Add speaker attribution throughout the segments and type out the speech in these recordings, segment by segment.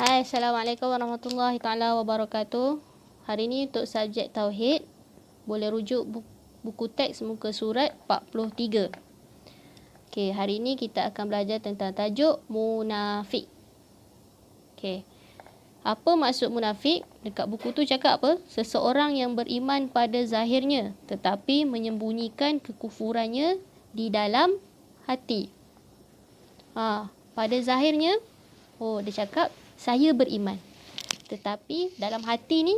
Speaker 1: Hai, Assalamualaikum warahmatullahi taala wabarakatuh. Hari ini untuk subjek Tauhid, boleh rujuk buku teks muka surat 43. Okey, hari ini kita akan belajar tentang tajuk munafik. Okey. Apa maksud munafik? Dekat buku tu cakap apa? Seseorang yang beriman pada zahirnya tetapi menyembunyikan kekufurannya di dalam hati. Pada zahirnya, dia cakap saya beriman. Tetapi dalam hati ni,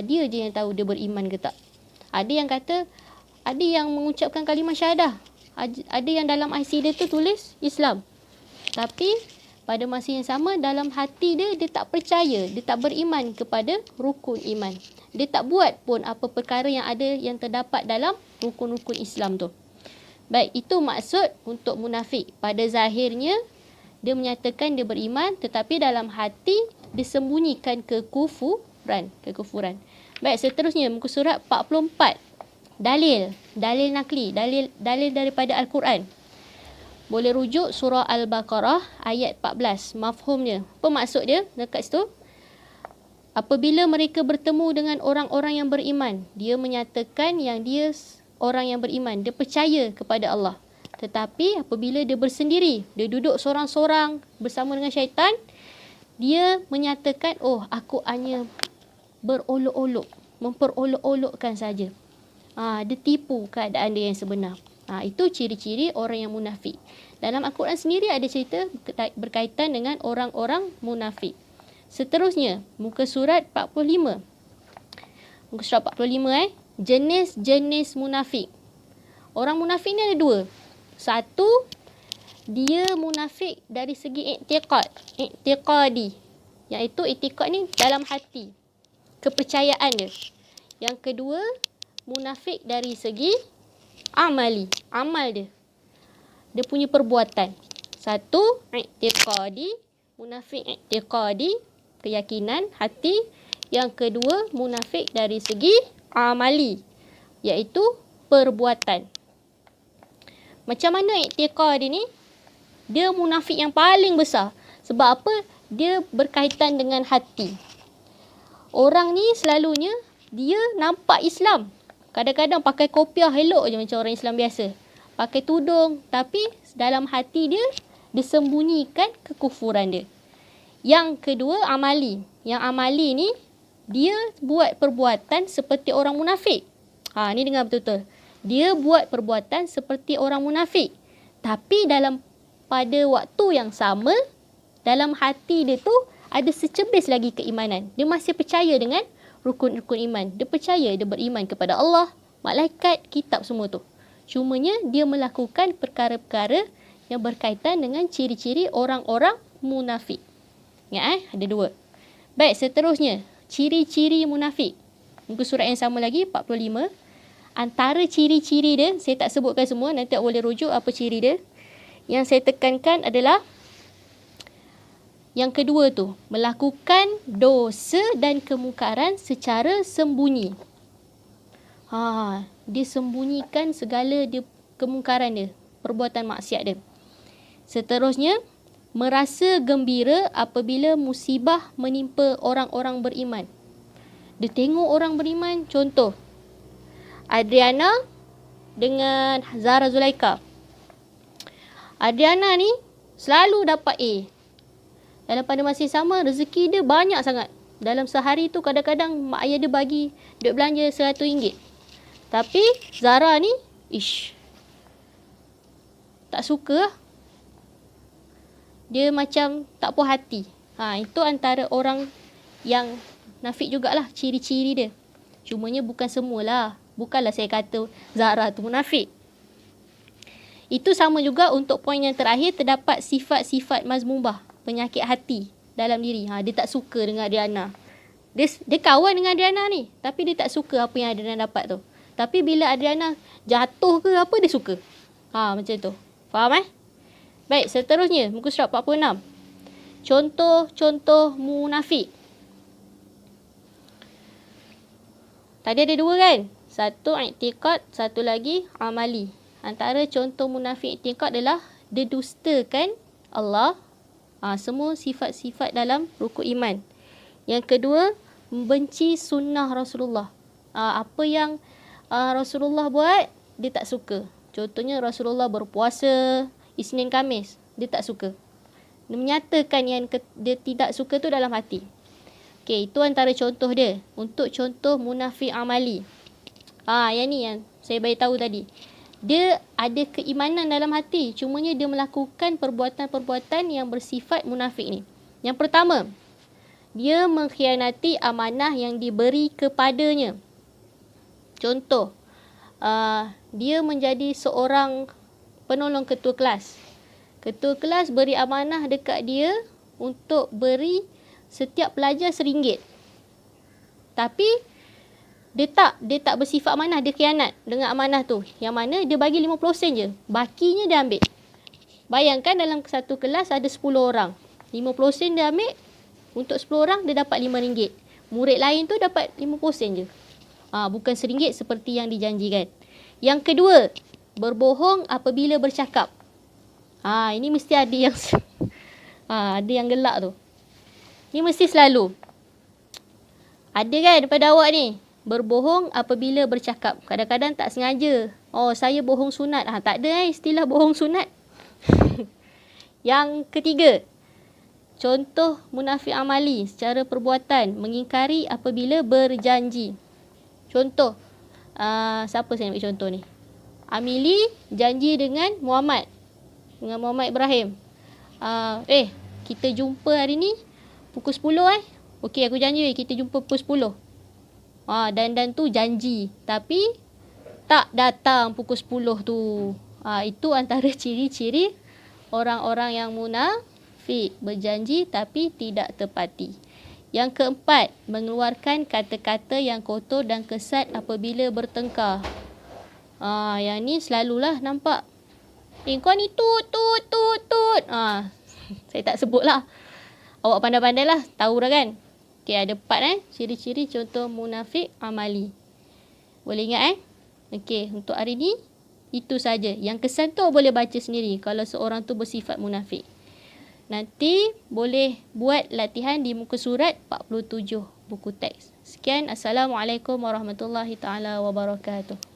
Speaker 1: dia je yang tahu dia beriman ke tak. Ada yang kata, ada yang mengucapkan kalimah syahadah. Ada yang dalam IC dia tu tulis Islam. Tapi pada masa yang sama dalam hati dia, dia tak percaya, dia tak beriman kepada rukun iman. Dia tak buat pun apa perkara yang ada yang terdapat dalam rukun-rukun Islam tu. Baik, itu maksud untuk munafik. Pada zahirnya, dia menyatakan dia beriman, tetapi dalam hati disembunyikan kekufuran. Baik, seterusnya muka surat 44. Dalil nakli, dalil daripada Al-Quran. Boleh rujuk surah Al-Baqarah ayat 14. Mafhumnya. Apa maksud dia dekat situ? Apabila mereka bertemu dengan orang-orang yang beriman, dia menyatakan yang dia orang yang beriman, dia percaya kepada Allah. Tetapi apabila dia bersendiri, dia duduk sorang-sorang bersama dengan syaitan, dia menyatakan, aku hanya berolok-olok, memperolok-olokkan saja. Dia tipu keadaan dia yang sebenar. Itu ciri-ciri orang yang munafik. Dalam Al-Quran sendiri ada cerita berkaitan dengan orang-orang munafik. Seterusnya, muka surat 45. Muka surat 45 jenis-jenis munafik. Orang munafik ni ada dua. Satu, dia munafik dari segi i'tiqadi. Iaitu i'tiqad ni dalam hati. Kepercayaan dia. Yang kedua, munafik dari segi amali. Amal dia. Dia punya perbuatan. Satu, i'tiqadi. Munafik i'tiqadi. Keyakinan, hati. Yang kedua, munafik dari segi amali. Iaitu perbuatan. Macam mana i'tiqad ni? Dia munafik yang paling besar. Sebab apa? Dia berkaitan dengan hati. Orang ni selalunya, dia nampak Islam. Kadang-kadang pakai kopiah elok je macam orang Islam biasa. Pakai tudung. Tapi dalam hati dia, disembunyikan kekufuran dia. Yang kedua, amali. Yang amali ni, dia buat perbuatan seperti orang munafik. Ni dengar betul-betul. Dia buat perbuatan seperti orang munafik. Tapi pada waktu yang sama, dalam hati dia tu ada secebis lagi keimanan. Dia masih percaya dengan rukun-rukun iman. Dia percaya, dia beriman kepada Allah, malaikat, kitab semua tu. Cumanya dia melakukan perkara-perkara yang berkaitan dengan ciri-ciri orang-orang munafik. Ingat ada dua. Baik, seterusnya. Ciri-ciri munafik. Muka surat yang sama lagi, 45. Antara ciri-ciri dia, saya tak sebutkan semua, nanti boleh rujuk apa ciri dia. Yang saya tekankan adalah yang kedua tu, melakukan dosa dan kemungkaran secara sembunyi. Dia sembunyikan segala kemungkaran dia, perbuatan maksiat dia. Seterusnya, merasa gembira apabila musibah menimpa orang-orang beriman. Dia tengok orang beriman, contoh Adriana dengan Zara Zulaika. Adriana ni selalu dapat A. Dalam pada masa yang sama, rezeki dia banyak sangat. Dalam sehari tu kadang-kadang mak ayah dia bagi duit belanja RM100. Tapi Zara ni, tak suka. Dia macam tak puas hati. Itu antara orang yang nafik jugalah ciri-ciri dia. Cumanya bukan semualah. Bukanlah saya kata Zara tu munafik. Itu sama juga untuk poin yang terakhir, terdapat sifat-sifat mazmumah, penyakit hati dalam diri. Dia tak suka dengan Adriana. Dia kawan dengan Adriana ni, tapi dia tak suka apa yang Adriana dapat tu. Tapi bila Adriana jatuh ke apa, dia suka. Macam tu. Faham Baik, seterusnya muka surat 46. Contoh-contoh munafik. Tadi ada dua kan? Satu i'tiqad, satu lagi amali. Antara contoh munafik i'tiqad adalah dia dustakan Allah, Semua sifat-sifat dalam rukun iman. Yang kedua, membenci sunnah Rasulullah. Apa yang Rasulullah buat, dia tak suka. Contohnya Rasulullah berpuasa Isnin Khamis, dia tak suka. Dia menyatakan yang dia tidak suka tu dalam hati. Okey, itu antara contoh dia. Untuk contoh munafik amali. Yang ni yang saya beritahu tadi. Dia ada keimanan dalam hati, cumanya dia melakukan perbuatan-perbuatan yang bersifat munafik ni. Yang pertama, dia mengkhianati amanah yang diberi kepadanya. Contoh, dia menjadi seorang penolong ketua kelas. Ketua kelas beri amanah dekat dia untuk beri setiap pelajar RM1. Tapi dia tak bersifat amanah, dia khianat dengan amanah tu. Yang mana dia bagi 50 sen je, bakinya dia ambil. Bayangkan dalam satu kelas ada 10 orang. 50 sen dia ambil, untuk 10 orang dia dapat RM5. Murid lain tu dapat 50 sen je. Bukan RM1 seperti yang dijanjikan. Yang kedua, berbohong apabila bercakap. Ini mesti ada yang ada yang gelak tu. Ni mesti selalu. Ada kan daripada awak ni? Berbohong apabila bercakap. Kadang-kadang tak sengaja. Saya bohong sunat. Tak ada istilah bohong sunat. Yang ketiga, contoh munafik amali secara perbuatan. Mengingkari apabila berjanji. Contoh, siapa saya ambil contoh ni? Amili janji dengan Muhammad. Dengan Muhammad Ibrahim. Kita jumpa hari ni pukul 10 Okey, aku janji kita jumpa pukul 10. Dan tu janji. Tapi tak datang pukul 10 tu. Itu antara ciri-ciri orang-orang yang munafik. Berjanji tapi tidak tepati. Yang keempat, mengeluarkan kata-kata yang kotor dan kesat apabila bertengkar. Yang ni selalulah nampak. Kau ni tut. Saya tak sebut lah. Awak pandai-pandai lah. Tahu dah kan? Okey, ada 4 ciri-ciri contoh munafik amali. Boleh ingat Okey, untuk hari ni itu saja. Yang kesan tu boleh baca sendiri kalau seorang tu bersifat munafik. Nanti boleh buat latihan di muka surat 47 buku teks. Sekian, Assalamualaikum warahmatullahi taala wabarakatuh.